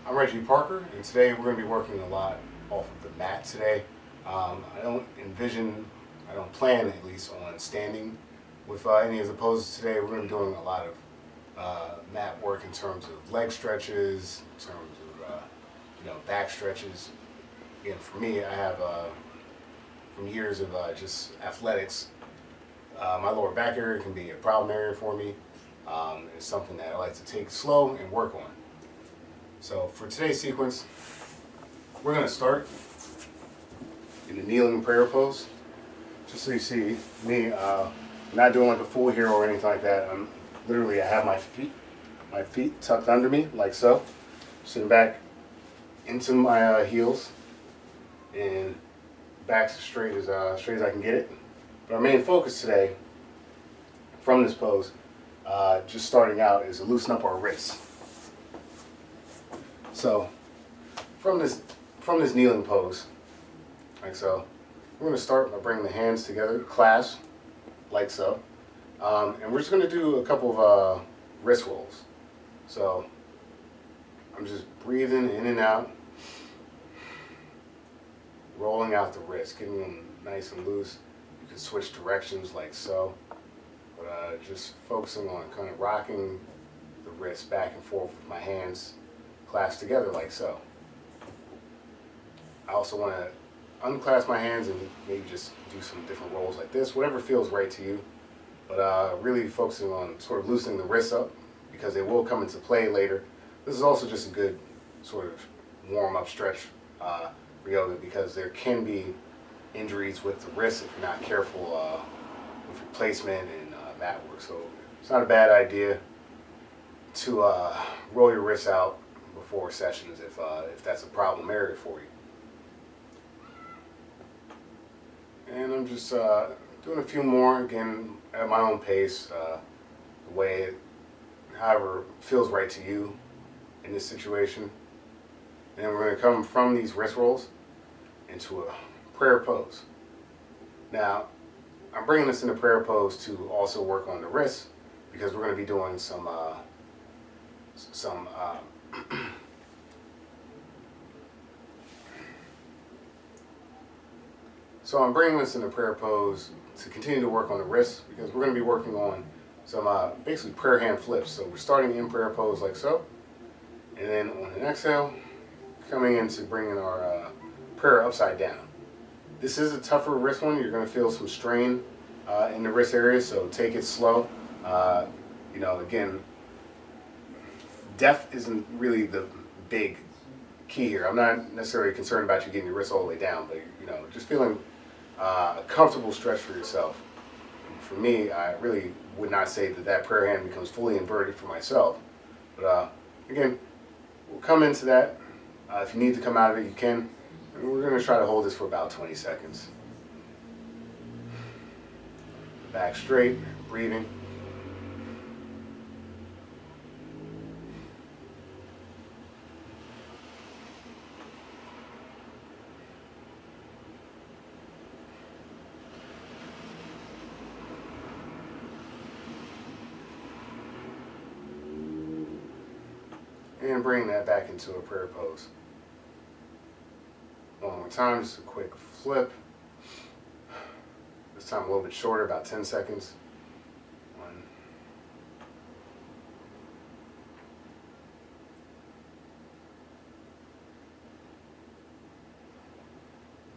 I'm Reggie Parker, and today we're going to be working a lot off of the mat today. I don't plan at least on standing with any of the poses today. We're going to be doing a lot of mat work in terms of leg stretches, in terms of back stretches. Again, for me, I have from years of just athletics. My lower back area can be a problem area for me. It's something that I like to take slow and work on. So for today's sequence, we're going to start in the kneeling prayer pose. Just so you see me, I'm not doing like a full hero or anything like that. I have my feet tucked under me like so, sitting back into my heels and back as straight as I can get it. But our main focus today from this pose, just starting out, is to loosen up our wrists. So from this kneeling pose, like so, we're going to start by bringing the hands together, clasp, like so, and we're just going to do a couple of wrist rolls. So I'm just breathing in and out, rolling out the wrist, getting them nice and loose. You can switch directions like so, but just focusing on kind of rocking the wrist back and forth with my hands clasped together like so. I also want to unclasp my hands and maybe just do some different rolls like this, whatever feels right to you, but really focusing on sort of loosening the wrists up because they will come into play later. This is also just a good sort of warm-up stretch for yoga because there can be injuries with the wrists if you're not careful with your placement and mat work. So it's not a bad idea to roll your wrists out before sessions if that's a problem area for you. And I'm just doing a few more, again, at my own pace, the way however feels right to you in this situation. And we're going to come from these wrist rolls into a prayer pose. Now, I'm bringing this into prayer pose to also work on the wrists because we're going to be doing some So I'm bringing this into prayer pose to continue to work on the wrists because we're going to be working on some basically prayer hand flips. So we're starting in prayer pose like so, and then on an exhale, coming into bringing our prayer upside down. This is a tougher wrist one. You're going to feel some strain in the wrist area, so take it slow. Again, depth isn't really the big key here. I'm not necessarily concerned about you getting your wrists all the way down, but just feeling a comfortable stretch for yourself. And for me, I really would not say that prayer hand becomes fully inverted for myself. But again, we'll come into that. If you need to come out of it, you can. And we're going to try to hold this for about 20 seconds. Back straight, breathing. And bring that back into a prayer pose. One more time, just a quick flip. This time a little bit shorter, about 10 seconds. 1.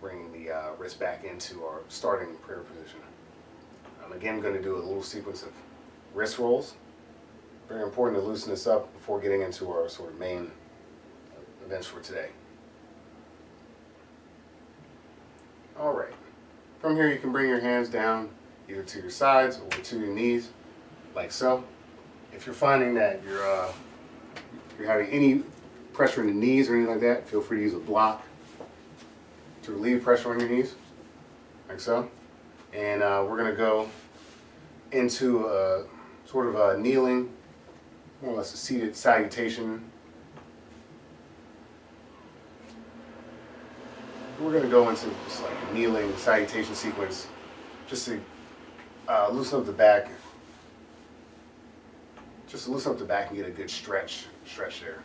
Bringing the wrist back into our starting prayer position. I'm again going to do a little sequence of wrist rolls. Very important to loosen this up before getting into our sort of main events for today. All right. From here, you can bring your hands down either to your sides or to your knees, like so. If you're finding that you're having any pressure in the knees or anything like that, feel free to use a block to relieve pressure on your knees, like so. And we're going to go into a sort of a kneeling, more or less a seated salutation. We're going to go into just like a kneeling salutation sequence just to loosen up the back. Just to loosen up the back and get a good stretch there.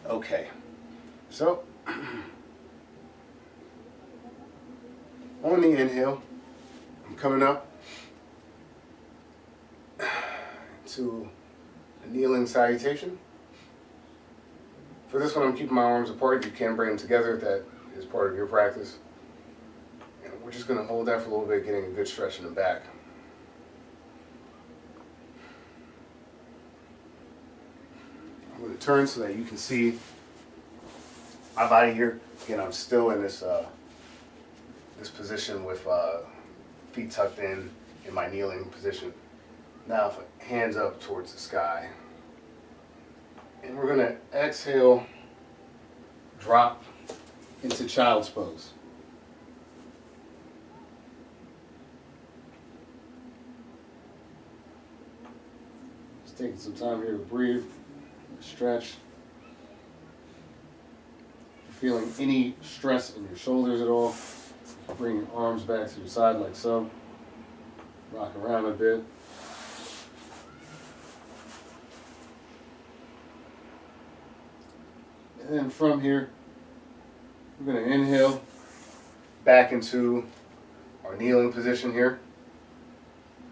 Okay, so on the inhale, I'm coming up to a kneeling salutation. For this one, I'm keeping my arms apart. You can bring them together if that is part of your practice. And we're just going to hold that for a little bit, getting a good stretch in the back. I'm going to turn so that you can see my body here. Again, I'm still in this this position with feet tucked in my kneeling position. Now, hands up towards the sky. And we're going to exhale, drop into child's pose. Just taking some time here to breathe, stretch. If you're feeling any stress in your shoulders at all, bring your arms back to your side like so. Rock around a bit. And then from here, we're going to inhale back into our kneeling position here.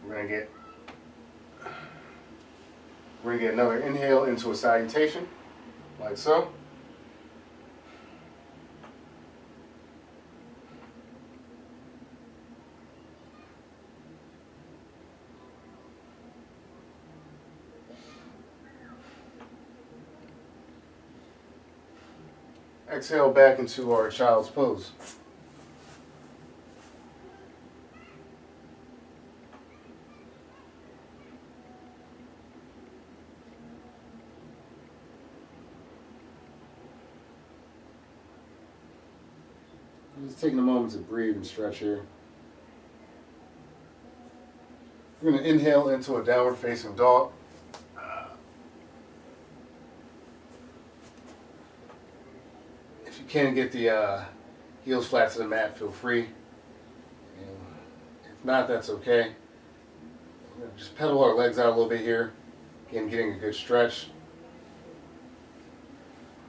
We're going to get another inhale into a salutation, like so. Exhale back into our child's pose. Just taking a moment to breathe and stretch here. We're going to inhale into a downward facing dog. If you can get the heels flat to the mat, feel free. And if not, that's okay. Just pedal our legs out a little bit here. Again, getting a good stretch.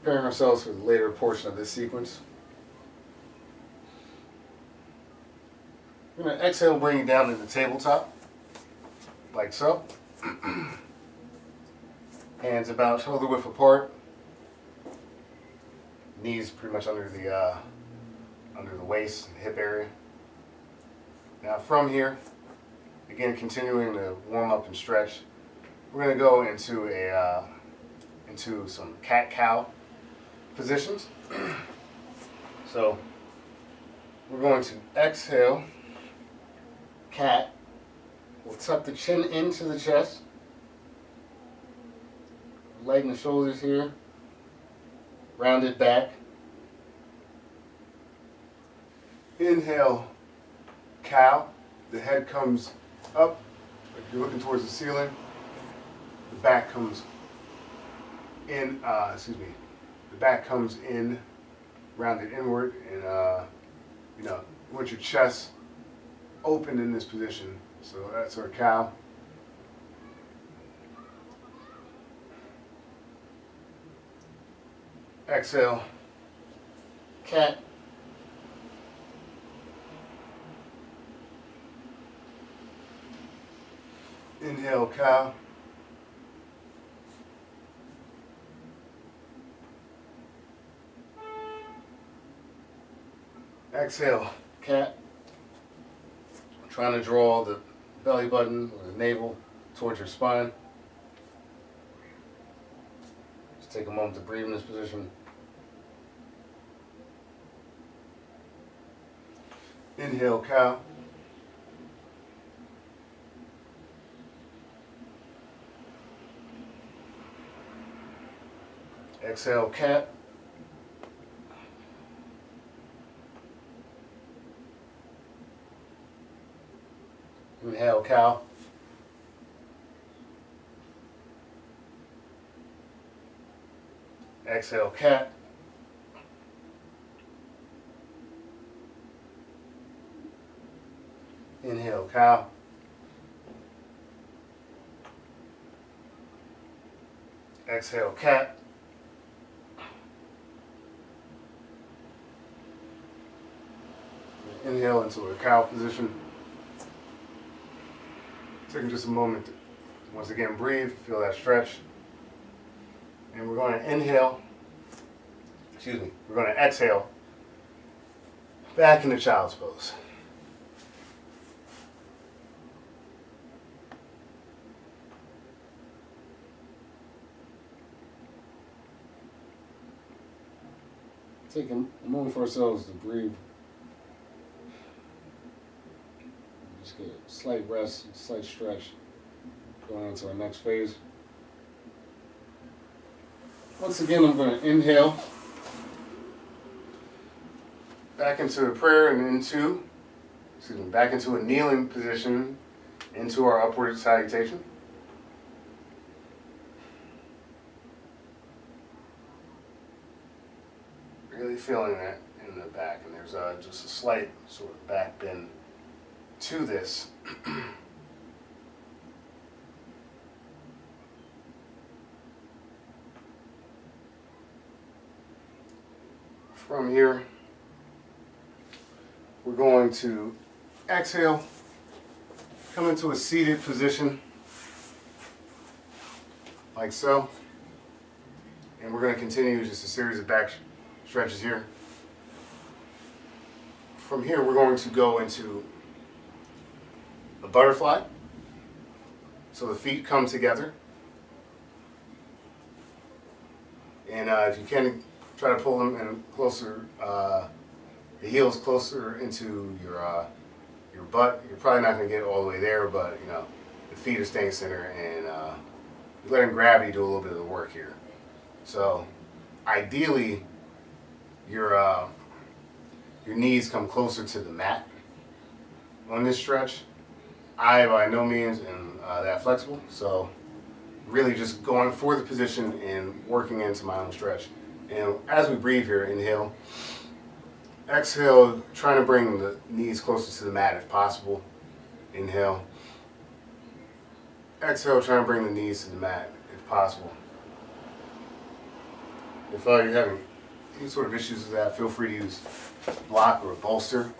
Preparing ourselves for the later portion of this sequence. We're going to exhale, bring it down to the tabletop, like so. Hands about shoulder width apart. Knees pretty much under the waist, and hip area. Now from here, again continuing to warm up and stretch, we're going to go into some cat-cow positions. So we're going to exhale, cat. We'll tuck the chin into the chest, lighten the shoulders here, rounded back. Inhale, cow. The head comes up, like you're looking towards the ceiling. The back comes in, the back comes in, rounded inward, and you want your chest open in this position. So that's our cow. Exhale, cat. Inhale, cow. Exhale, cat. Trying to draw the belly button or the navel towards your spine. Just take a moment to breathe in this position. Inhale, cow. Exhale, cat. Inhale, cow. Exhale, cat. Inhale, cow. Exhale, cat. inhale into a cow position. Taking just a moment to once again breathe, feel that stretch. And we're going to inhale, we're going to exhale back into child's pose. Taking a moment for ourselves to breathe. Just get a slight rest, a slight stretch. Going on to our next phase. Once again, I'm going to inhale back into a prayer and back into a kneeling position, into our upward salutation. Really feeling that in the back, and there's just a slight sort of back bend to this. From here, we're going to exhale, come into a seated position, like so. And we're going to continue just a series of back stretches here. From here, we're going to go into a butterfly. So the feet come together. And if you can, try to pull them in closer, the heels closer into your butt. You're probably not going to get all the way there, but you know, the feet are staying center, and you're letting gravity do a little bit of the work here. So ideally, your knees come closer to the mat on this stretch. I by no means am that flexible, so really just going for the position and working into my own stretch. And as we breathe here, inhale, exhale, trying to bring the knees closer to the mat if possible. Inhale, exhale, trying to bring the knees to the mat if possible. If you're having any sort of issues with that, feel free to use a block or a bolster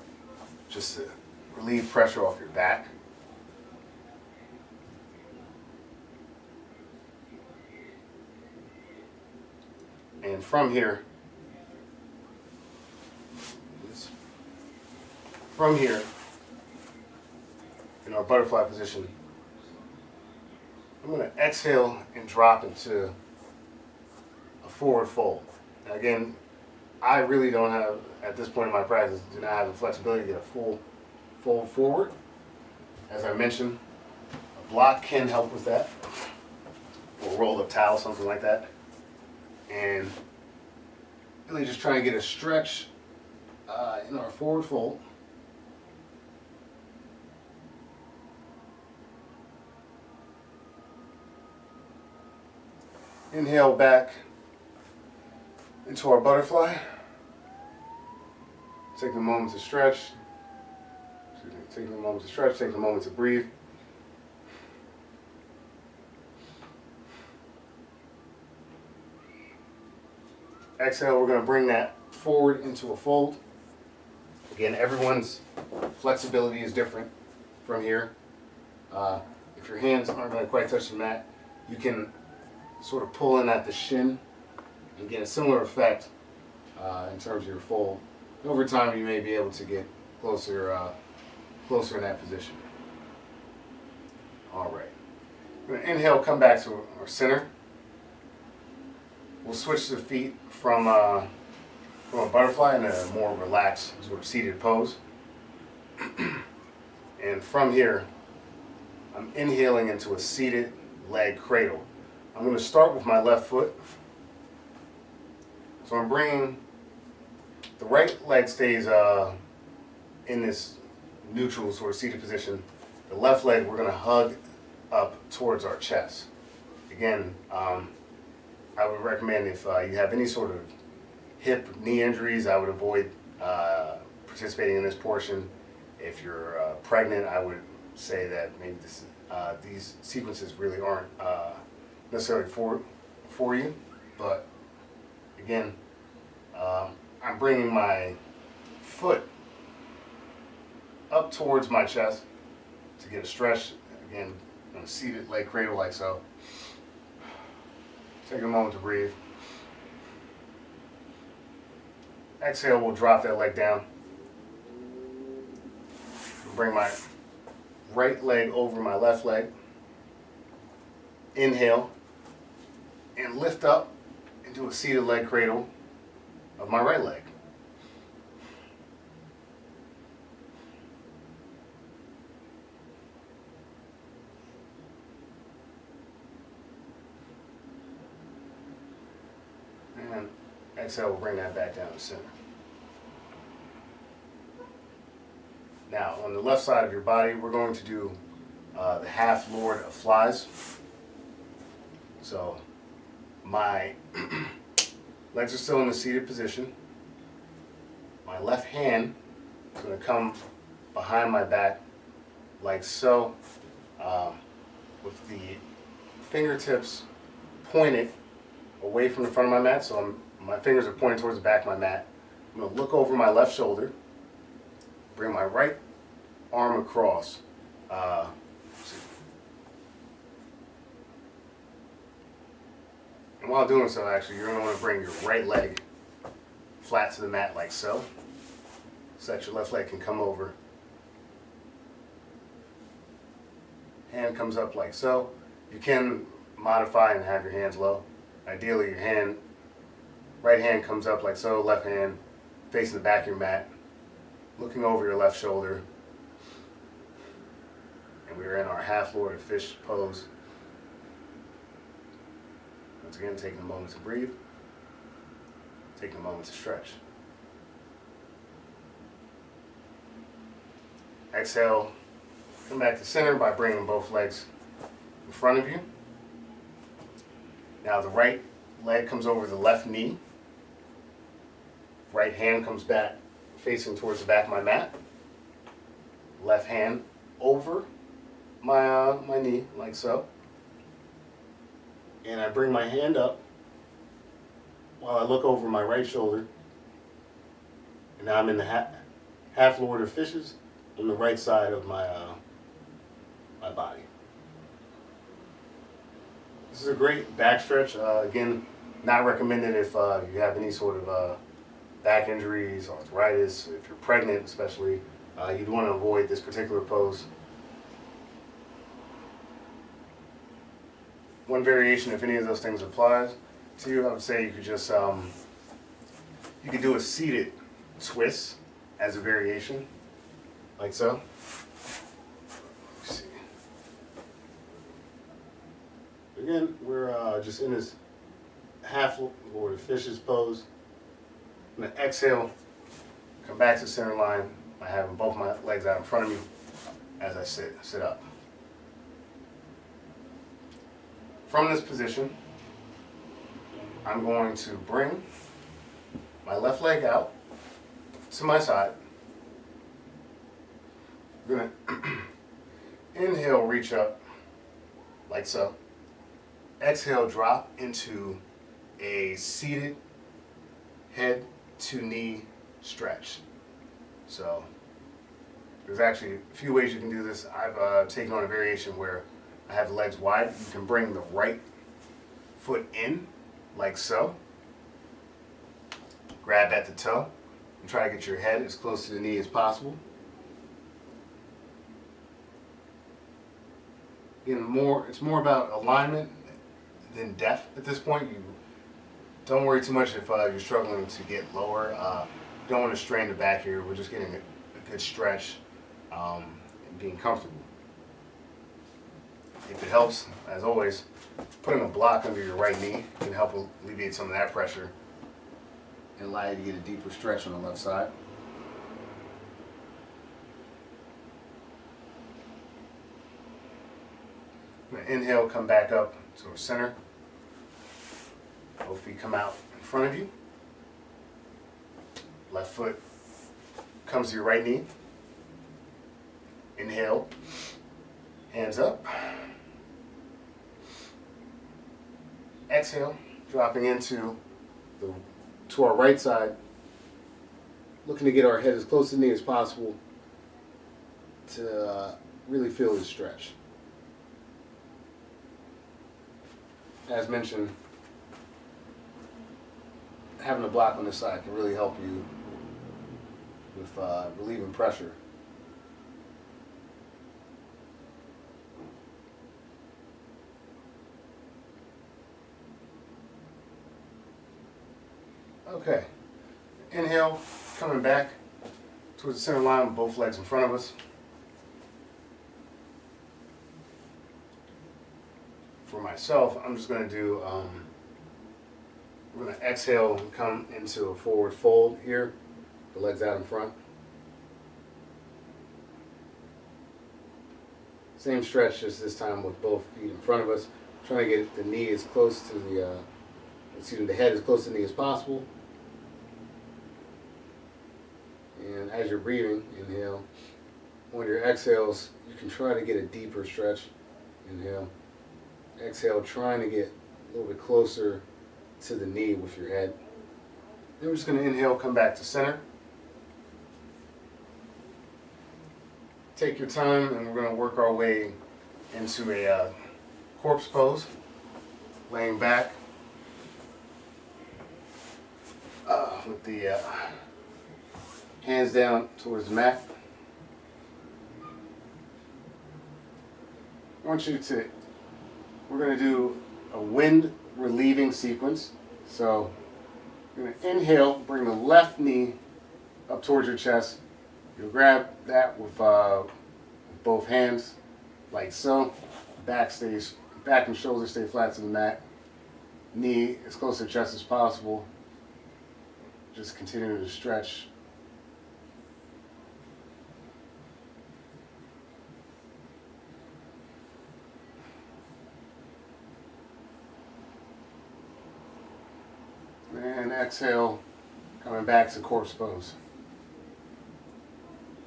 just to relieve pressure off your back. And from here, in our butterfly position, I'm going to exhale and drop into a forward fold. Now again, I really don't have, at this point in my practice, do not have the flexibility to get a full fold forward. As I mentioned, a block can help with that, or a rolled up towel, something like that. And really just trying to get a stretch in our forward fold. Inhale back into our butterfly. Take a moment to stretch. Take a moment to stretch, take a moment to breathe. Exhale, we're going to bring that forward into a fold. Again, everyone's flexibility is different from here. If your hands aren't going to quite touch the mat, you can sort of pull in at the shin and get a similar effect in terms of your fold. Over time, you may be able to get closer in that position. All right. We're going to inhale, come back to our center. We'll switch the feet from a butterfly in a more relaxed, sort of seated pose. And from here, I'm inhaling into a seated leg cradle. I'm going to start with my left foot. So I'm bringing the right leg stays in this neutral sort of seated position. The left leg we're going to hug up towards our chest. Again, I would recommend if you have any sort of hip, knee injuries, I would avoid participating in this portion. If you're pregnant, I would say that maybe these sequences really aren't necessarily for you. But again, I'm bringing my foot up towards my chest to get a stretch. Again, on a seated leg cradle like so. Take a moment to breathe. Exhale, we'll drop that leg down. Bring my right leg over my left leg. Inhale and lift up into a seated leg cradle of my right leg. And exhale, we'll bring that back down to center. Now, on the left side of your body, we're going to do the half lord of flies. So, my legs are still in the seated position. My left hand is going to come behind my back like so, with the fingertips pointed away from the front of my mat. So my fingers are pointing towards the back of my mat. I'm going to look over my left shoulder, bring my right arm across. And while doing so, actually, you're going to want to bring your right leg flat to the mat like so that your left leg can come over. Hand comes up like so. You can modify and have your hands low. Ideally, your right hand comes up like so, left hand facing the back of your mat, looking over your left shoulder. And we're in our half lord of fish pose. Once again, taking a moment to breathe, taking a moment to stretch. Exhale, come back to center by bringing both legs in front of you. Now the right leg comes over the left knee. Right hand comes back facing towards the back of my mat. Left hand over my knee like so. And I bring my hand up while I look over my right shoulder. And now I'm in the half lord of fishes on the right side of my body. This is a great back stretch. Again, not recommended if you have any sort of back injuries, arthritis, if you're pregnant especially. You'd want to avoid this particular pose. One variation, if any of those things applies to you, I would say you could just you could do a seated twist as a variation, like so. Let's see. Again, we're just in this half lord of fishes pose. I'm gonna exhale, come back to center line by having both my legs out in front of me as I sit up. From this position, I'm going to bring my left leg out to my side. I'm going to inhale, reach up like so. Exhale, drop into a seated head to knee stretch. So there's actually a few ways you can do this. I've taken on a variation where I have the legs wide. You can bring the right foot in, like so. Grab at the toe and try to get your head as close to the knee as possible. Again, it's more about alignment than depth at this point. You don't worry too much if you're struggling to get lower. You don't want to strain the back here. We're just getting a good stretch and being comfortable. If it helps, as always, putting a block under your right knee can help alleviate some of that pressure and allow you to get a deeper stretch on the left side. I'm going to inhale, come back up to our center. Both feet come out in front of you. Left foot comes to your right knee. Inhale, hands up. Exhale, dropping into to our right side, looking to get our head as close to the knee as possible. to really feel the stretch. As mentioned, having a block on this side can really help you with relieving pressure. Okay, inhale, coming back towards the center line with both legs in front of us. For myself, I'm just going to do, we're going to exhale and come into a forward fold here, the legs out in front. Same stretch, just this time with both feet in front of us. Trying to get the knee as close to the head as close to the knee as possible. And as you're breathing, inhale. On your exhales, you can try to get a deeper stretch. Inhale. Exhale, trying to get a little bit closer to the knee with your head. Then we're just going to inhale, come back to center. Take your time, and we're going to work our way into a corpse pose, laying back with the hands down towards the mat. I want you to, we're going to do a wind relieving sequence. So you're going to inhale, bring the left knee up towards your chest. You'll grab that with both hands, like so. Back and shoulders stay flat to the mat. Knee as close to the chest as possible. Just continue to stretch. And exhale, coming back to corpse pose.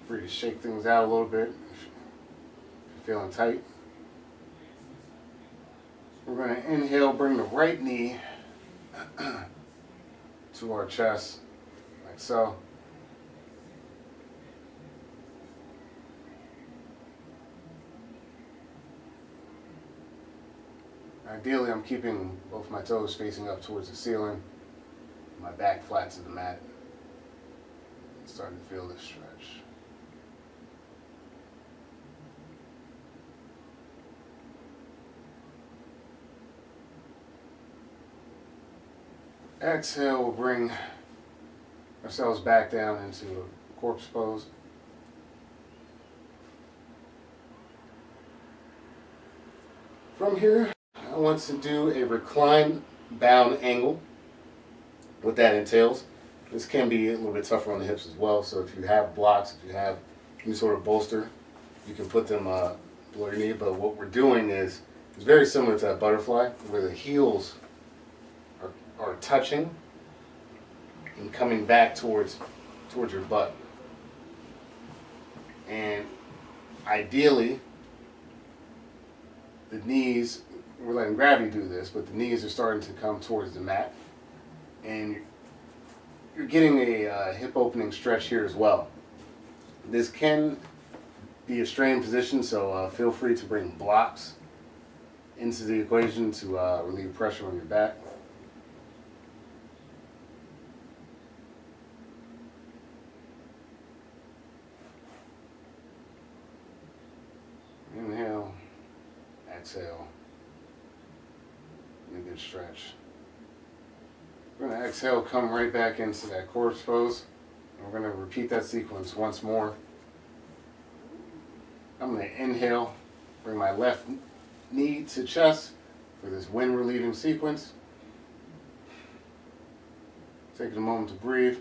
Free to shake things out a little bit if you're feeling tight. We're going to inhale, bring the right knee to our chest, like so. Ideally, I'm keeping both my toes facing up towards the ceiling, my back flat to the mat. I'm starting to feel this stretch. Exhale, we'll bring ourselves back down into a corpse pose. From here, I want to do a recline bound angle. What that entails, this can be a little bit tougher on the hips as well, so if you have blocks, if you have any sort of bolster, you can put them below your knee, but what we're doing is it's very similar to that butterfly, where the heels are touching and coming back towards your butt. And ideally, the knees, we're letting gravity do this, but the knees are starting to come towards the mat. And you're getting a hip opening stretch here as well. This can be a strained position, so feel free to bring blocks into the equation to relieve pressure on your back. Inhale, exhale, and a good stretch. We're going to exhale, come right back into that corpse pose. And we're going to repeat that sequence once more. I'm going to inhale, bring my left knee to chest for this wind relieving sequence. Taking a moment to breathe.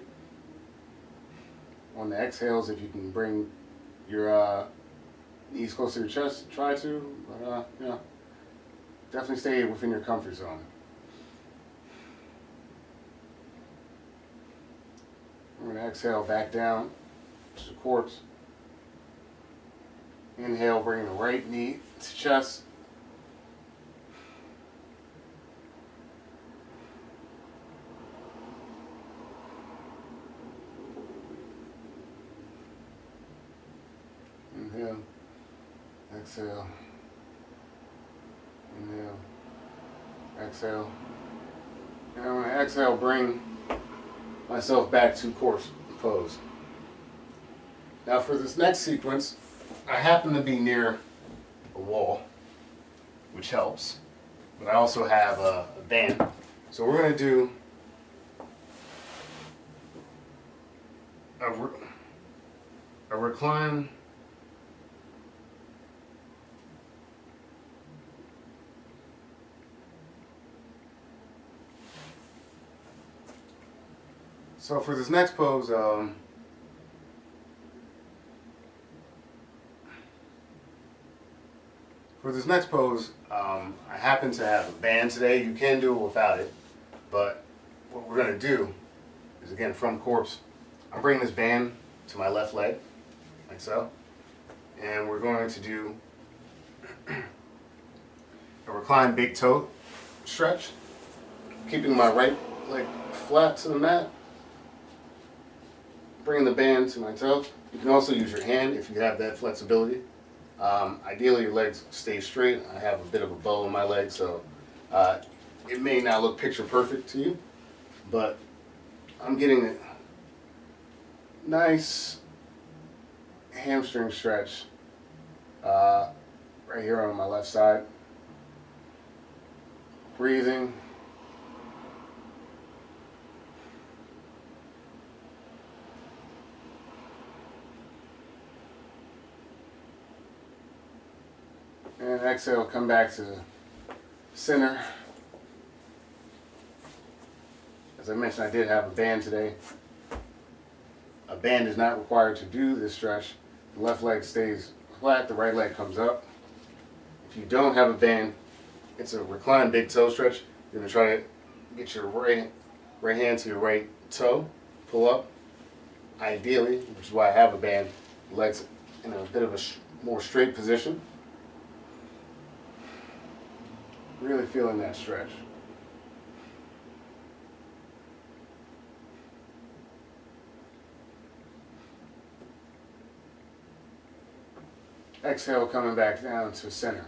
On the exhales, if you can bring your knees close to your chest, try to, but definitely stay within your comfort zone. We're going to exhale back down to the corpse. Inhale, bring the right knee to chest. Inhale. Exhale. Inhale. Exhale. And I'm going to exhale, bring myself back to corpse pose. Now for this next sequence, I happen to be near a wall, which helps, but I also have a band. So we're going to do a recline So for this next pose, I happen to have a band today. You can do it without it, but what we're going to do is, again, from corpse, I'm bringing this band to my left leg, like so, and we're going to do a reclined big toe stretch, keeping my right leg flat to the mat. Bringing the band to my toe. You can also use your hand if you have that flexibility. Ideally, your legs stay straight. I have a bit of a bow in my leg, so it may not look picture perfect to you, but I'm getting a nice hamstring stretch right here on my left side. Breathing. And exhale, come back to center. As I mentioned, I did have a band today. A band is not required to do this stretch. The left leg stays flat, the right leg comes up. If you don't have a band, it's a reclined big toe stretch. You're going to try to get your right hand to your right toe, pull up. Ideally, which is why I have a band, legs in a bit of a more straight position. Really feeling that stretch. Exhale, coming back down to center.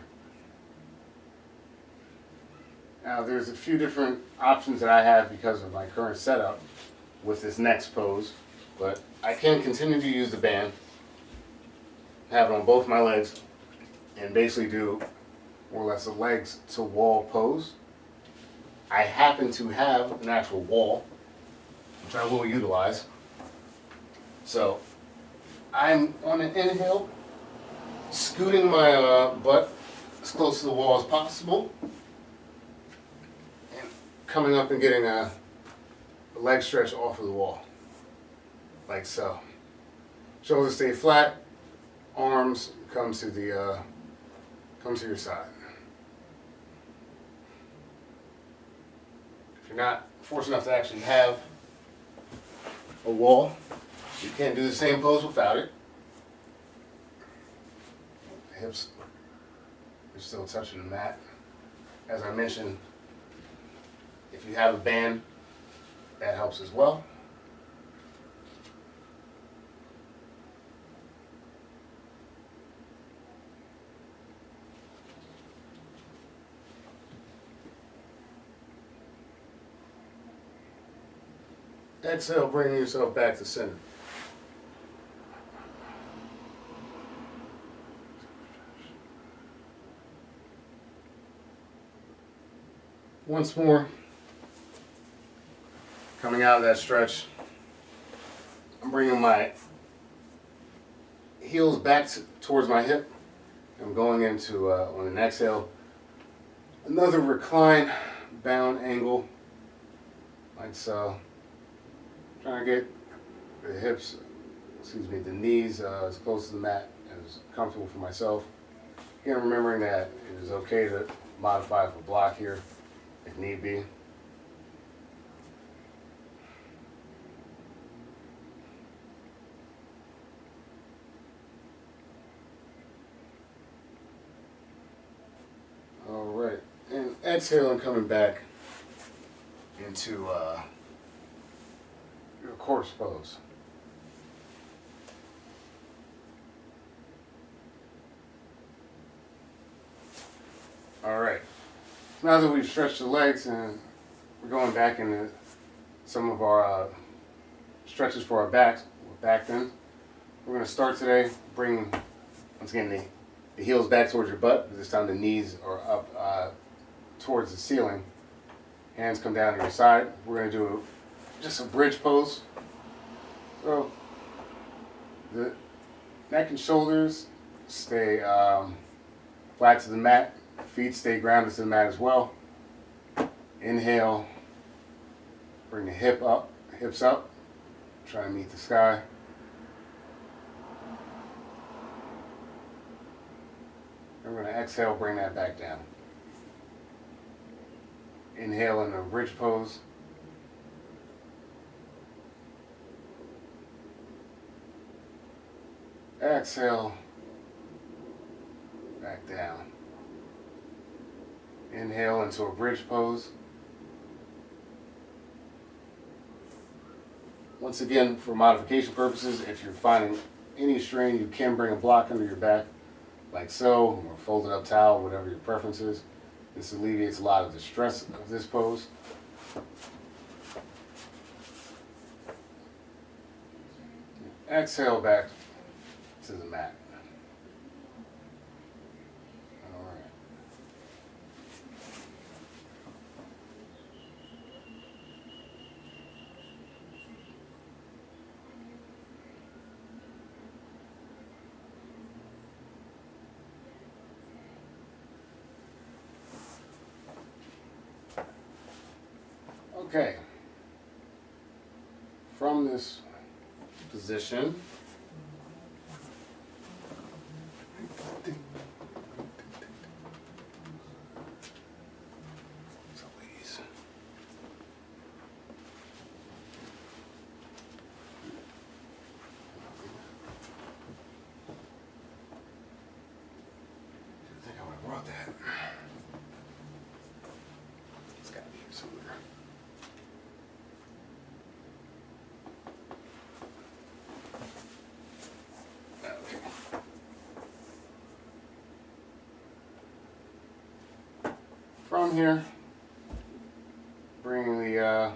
Now there's a few different options that I have because of my current setup with this next pose, but I can continue to use the band, have it on both my legs, and basically do more or less a legs to wall pose. I happen to have an actual wall, which I will utilize. So I'm on an inhale, scooting my butt as close to the wall as possible, and coming up and getting a leg stretch off of the wall, like so. Shoulders stay flat, arms come to the come to your side. If you're not fortunate enough to actually have a wall, you can't do the same pose without it. The hips are still touching the mat. As I mentioned, if you have a band, that helps as well. Exhale, bringing yourself back to center. Once more, coming out of that stretch, I'm bringing my heels back towards my hip. I'm going into, on an exhale, another recline bound angle, like so. Trying to get the hips, the knees as close to the mat as comfortable for myself. Again, remembering that it is okay to modify for block here if need be. All right, and exhaling, coming back into your corpse pose. All right. Now that we've stretched the legs and we're going back into some of our stretches for our backs, back bend, we're going to start today. Bring, once again, the heels back towards your butt. This time the knees are up towards the ceiling. Hands come down to your side. We're going to do just a bridge pose. So the neck and shoulders stay flat to the mat. Feet stay grounded to the mat as well. Inhale. Bring the hips up. Try to meet the sky. And we're going to exhale, bring that back down. Inhale in the bridge pose. Exhale, back down. Inhale into a bridge pose. Once again, for modification purposes, if you're finding any strain, you can bring a block under your back, like so, or folded up towel, whatever your preference is. This alleviates a lot of the stress of this pose. Exhale back to the mat. All right. Okay. From this position, from here, bringing the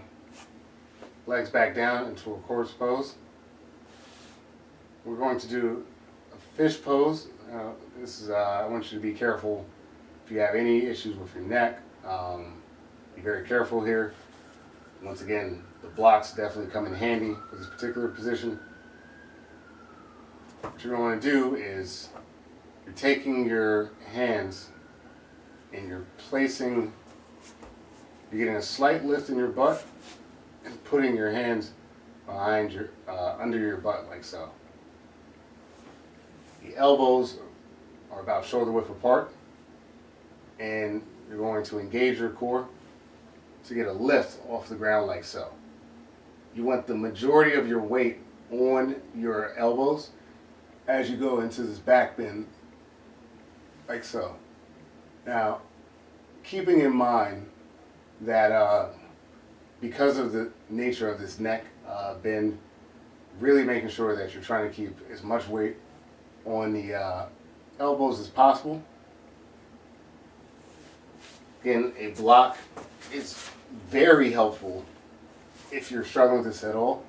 legs back down into a corpse pose. We're going to do a fish pose. This is I want you to be careful if you have any issues with your neck. Be very careful here. Once again, the blocks definitely come in handy for this particular position. What you're going to do is you're taking your hands and you're getting a slight lift in your butt and putting your hands behind your, under your butt like so. The elbows are about shoulder width apart, and you're going to engage your core to get a lift off the ground like so. You want the majority of your weight on your elbows as you go into this back bend like so. Now, keeping in mind that because of the nature of this neck bend, really making sure that you're trying to keep as much weight on the elbows as possible. Again, a block is very helpful if you're struggling with this at all.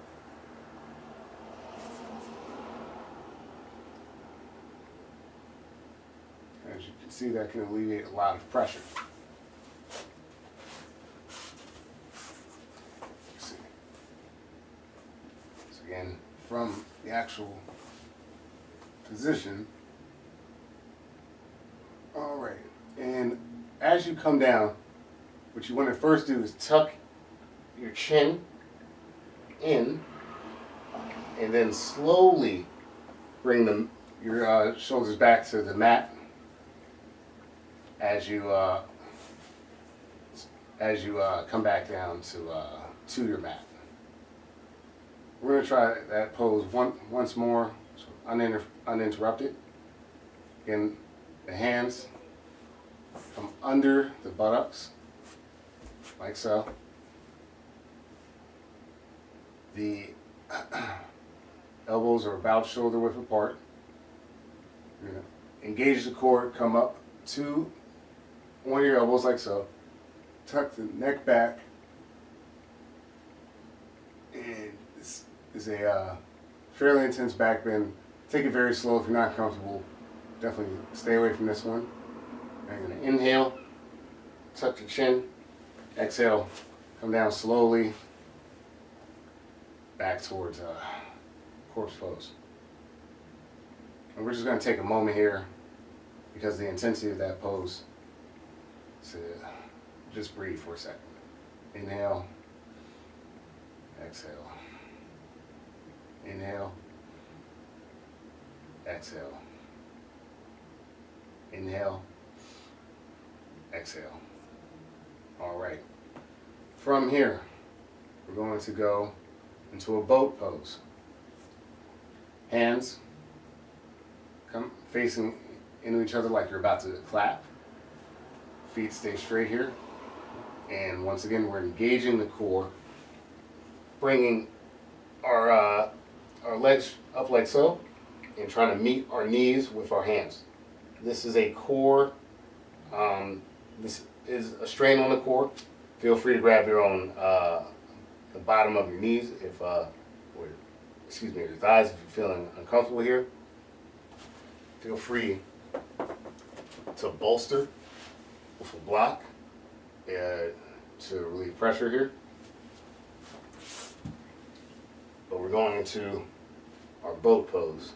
As you can see, that can alleviate a lot of pressure. So again, from the actual position. All right, and as you come down, what you want to first do is tuck your chin in, and then slowly bring your shoulders back to the mat as you come back down to your mat. We're going to try that pose once more, so uninterrupted. Again, the hands come under the buttocks, like so. The elbows are about shoulder width apart. You're going to engage the core, come up to one of your elbows like so. Tuck the neck back. And this is a fairly intense back bend. Take it very slow if you're not comfortable. Definitely stay away from this one. I'm going to inhale, tuck the chin, exhale, come down slowly, back towards corpse pose. And we're just going to take a moment here, because of the intensity of that pose, to just breathe for a second. Inhale, exhale. Inhale, exhale. Inhale, exhale. All right. From here, we're going to go into a boat pose. Hands come facing into each other like you're about to clap. Feet stay straight here. And once again, we're engaging the core, bringing our legs up like so, and trying to meet our knees with our hands. This is a core, this is a strain on the core. Feel free to grab your own, the bottom of your knees, your thighs if you're feeling uncomfortable here. Feel free to bolster with a block to relieve pressure here. But we're going into our boat pose.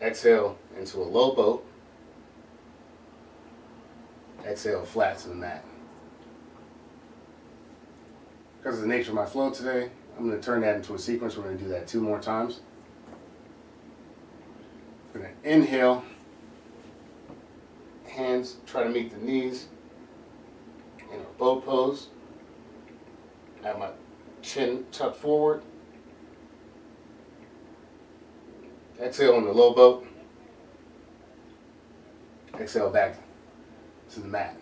Exhale into a low boat. Exhale flat to the mat. Because of the nature of my flow today, I'm going to turn that into a sequence. We're going to do that 2 more times. We're going to inhale. Hands try to meet the knees in our boat pose. Have my chin tucked forward. Exhale in the low boat. Exhale back to the mat.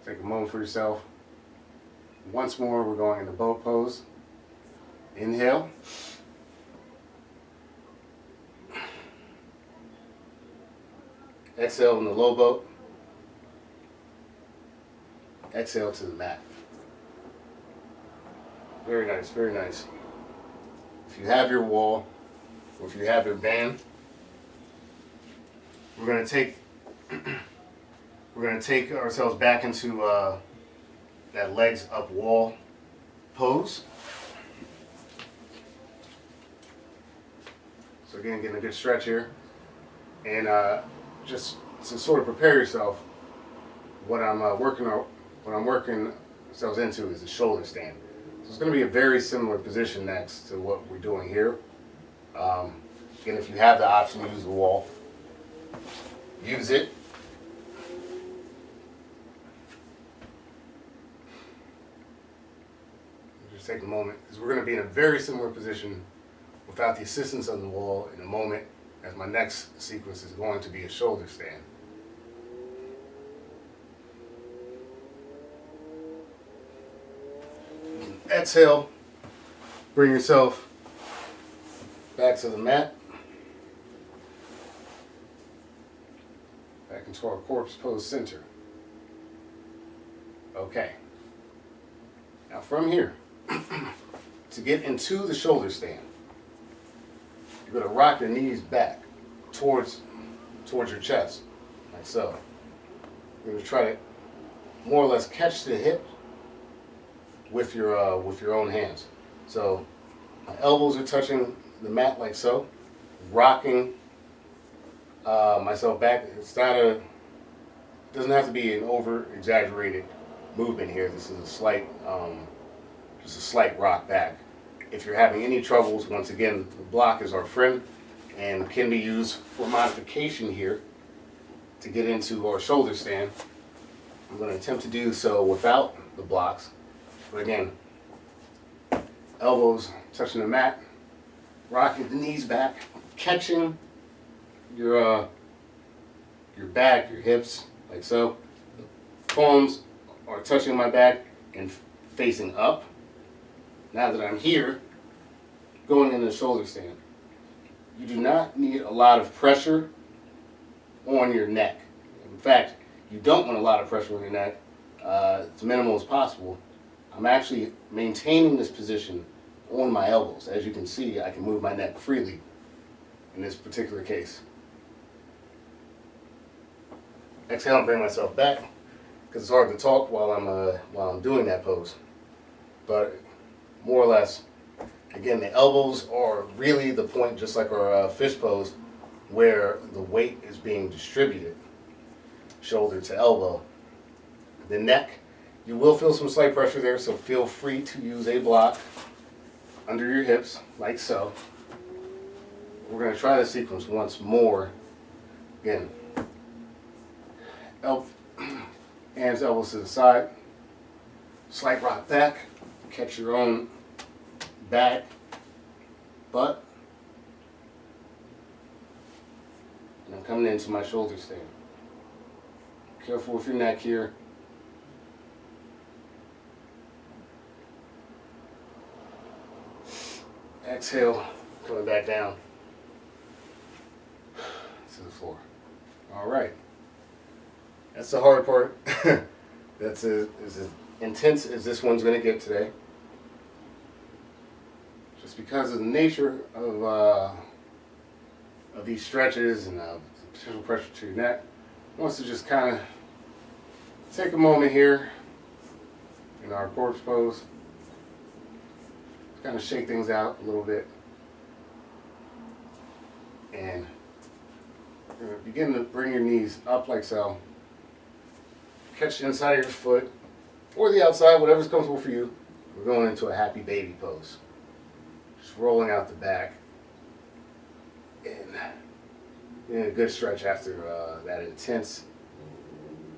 Take a moment for yourself. Once more, we're going into boat pose. Inhale. Exhale in the low boat. Exhale to the mat. Very nice, very nice. If you have your wall, or if you have your band, we're going to take ourselves back into that legs up wall pose. So again, getting a good stretch here, and just to sort of prepare yourself, what I'm working ourselves into is a shoulder stand. So it's going to be a very similar position next to what we're doing here. Again, if you have the option to use the wall, use it. Just take a moment, because we're going to be in a very similar position without the assistance of the wall in a moment, as my next sequence is going to be a shoulder stand. Exhale, bring yourself back to the mat, back into our corpse pose center. Okay, now from here, to get into the shoulder stand, you're going to rock your knees back towards your chest, like so. You're going to try to more or less catch the hip with your own hands. So my elbows are touching the mat like so, rocking myself back. It doesn't have to be an over exaggerated movement here. This is a slight, just a slight rock back. If you're having any troubles, once again, the block is our friend and can be used for modification here to get into our shoulder stand. I'm going to attempt to do so without the blocks. But again, elbows touching the mat, rocking the knees back, catching your back, your hips, like so. The palms are touching my back and facing up. Now that I'm here, going into the shoulder stand. you do not need a lot of pressure on your neck. In fact, you don't want a lot of pressure on your neck, as minimal as possible. I'm actually maintaining this position on my elbows. As you can see, I can move my neck freely in this particular case. Exhale and bring myself back, because it's hard to talk while I'm doing that pose. But more or less, again, the elbows are really the point, just like our fish pose, where the weight is being distributed, shoulder to elbow. The neck, you will feel some slight pressure there, so feel free to use a block under your hips, like so. We're going to try the sequence once more. Again, hands, elbows to the side, slight rock back, catch your own back, butt, and I'm coming into my shoulder stand. Careful with your neck here. Exhale, coming back down to the floor. All right. That's the hard part. That's as intense as this one's going to get today. Just because of the nature of these stretches and the potential pressure to your neck, wants to just kind of take a moment here in our corpse pose. Kind of shake things out a little bit, and you're going to begin to bring your knees up like so. Catch the inside of your foot or the outside, whatever's comfortable for you. We're going into a happy baby pose. Just rolling out the back, and getting a good stretch after that intense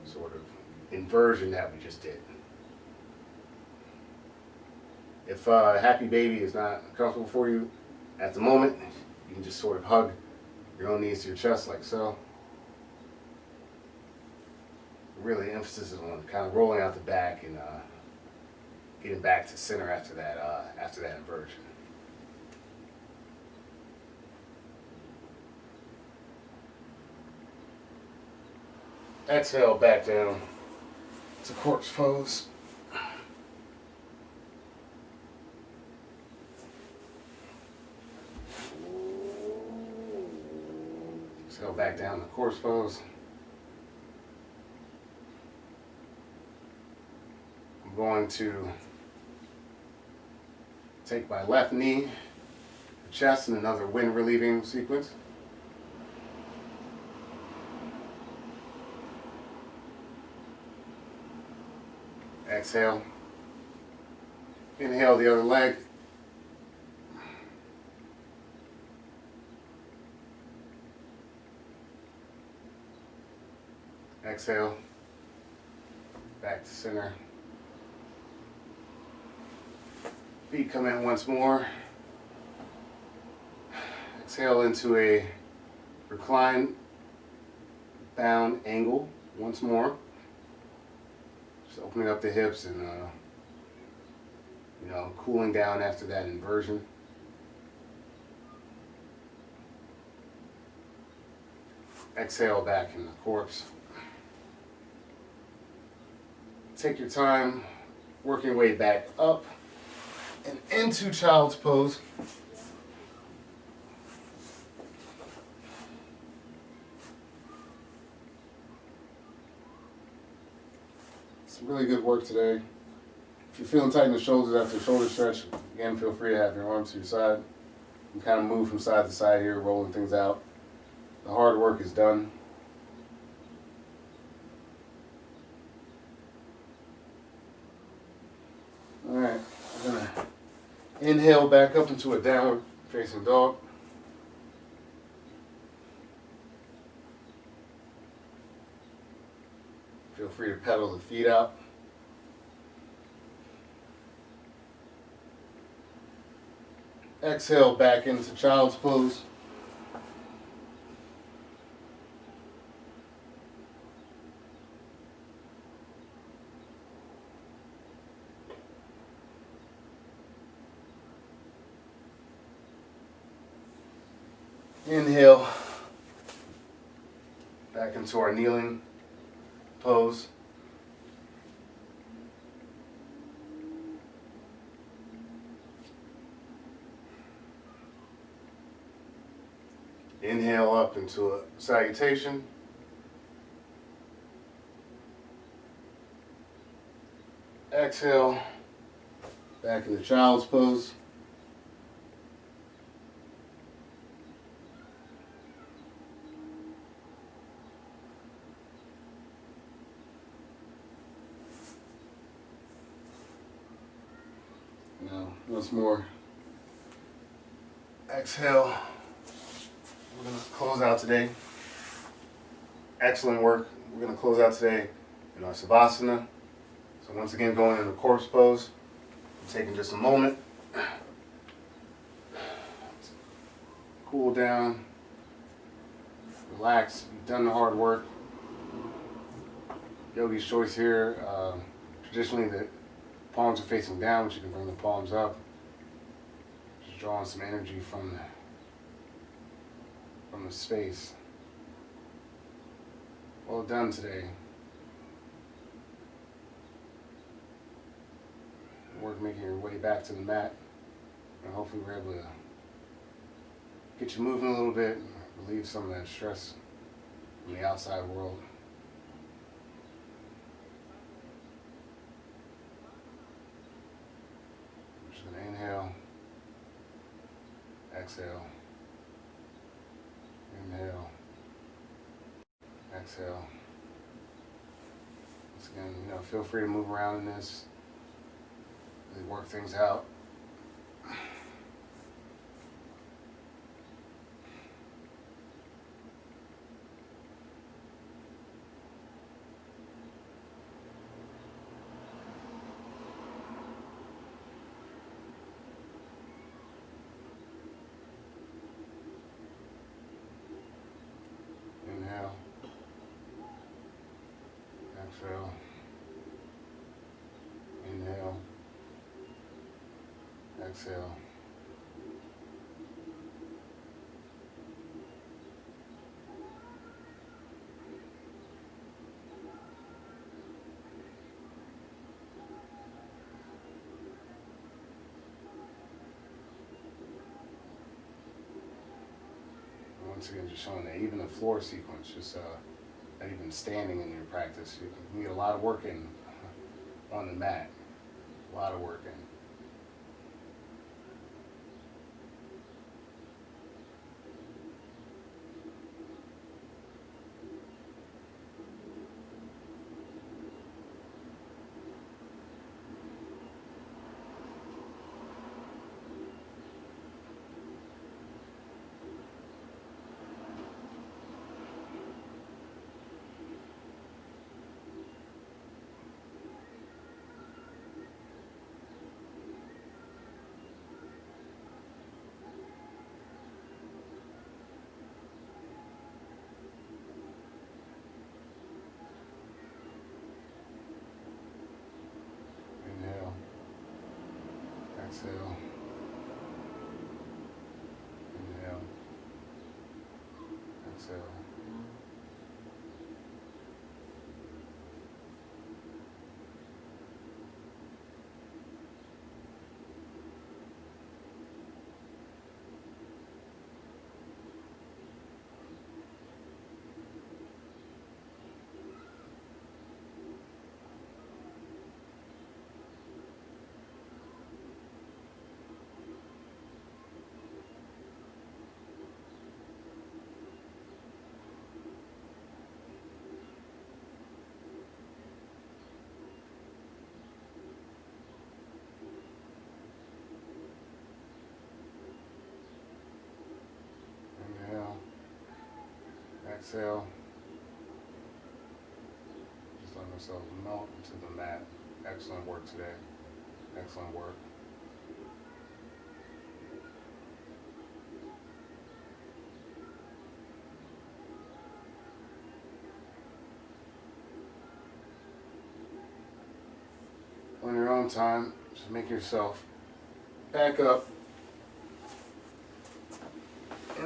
sort of inversion that we just did. If happy baby is not comfortable for you at the moment, you can just sort of hug your own knees to your chest like so. Really, emphasis is on kind of rolling out the back and getting back to center after that inversion. Exhale, back down to corpse pose. Exhale, back down to corpse pose. I'm going to take my left knee, the chest, in another wind relieving sequence. Exhale. Inhale the other leg. Exhale. Back to center. Feet come in once more. Exhale into a recline bound angle once more. Just opening up the hips and cooling down after that inversion. Exhale back in the corpse. Take your time working your way back up and into child's pose. Some really good work today. If you're feeling tight in the shoulders after a shoulder stretch, again, feel free to have your arms to your side. You can kind of move from side to side here, rolling things out. The hard work is done. All right, I'm gonna inhale back up into a downward facing dog. Feel free to pedal the feet out. Exhale back into child's pose. Inhale back into our kneeling pose. Inhale up into a salutation. Exhale back into child's pose. Now, once more. Exhale. We're going to close out today. Excellent work. We're going to close out today in our Savasana. So once again, going into corpse pose. I'm taking just a moment. Cool down. Relax. You've done the hard work. Yogi's choice here. Traditionally, the palms are facing down, but you can bring the palms up. Just drawing some energy from the space. Well done today. Work making your way back to the mat, and hopefully we're able to get you moving a little bit, relieve some of that stress from the outside world. Just going to inhale, exhale, inhale, exhale. Once again, feel free to move around in this, really work things out. Inhale, exhale, inhale, exhale. Once again, just showing that even the floor sequence, just not even standing in your practice, you can get a lot of work in on the mat, a lot of work in. Exhale. Inhale. Exhale. Exhale. Just let myself melt into the mat. Excellent work today. Excellent work. On your own time, just make yourself back up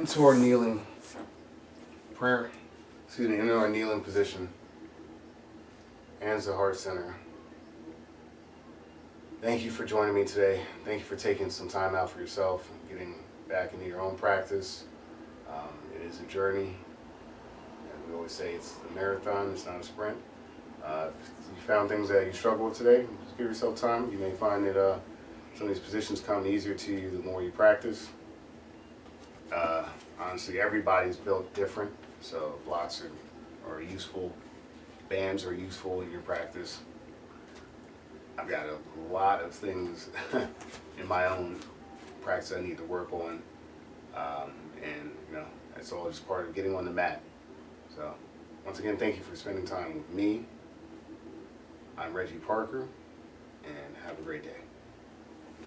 into our kneeling prayer. Excuse me, into our kneeling position. Hands to heart center. Thank you for joining me today. Thank you for taking some time out for yourself, getting back into your own practice. It is a journey. And we always say it's a marathon, it's not a sprint. If you found things that you struggle with today, just give yourself time. You may find that some of these positions come easier to you the more you practice. Honestly, everybody's built different, so blocks are useful, bands are useful in your practice. I've got a lot of things in my own practice I need to work on, and that's all just part of getting on the mat. So once again, thank you for spending time with me. I'm Reggie Parker, and have a great day.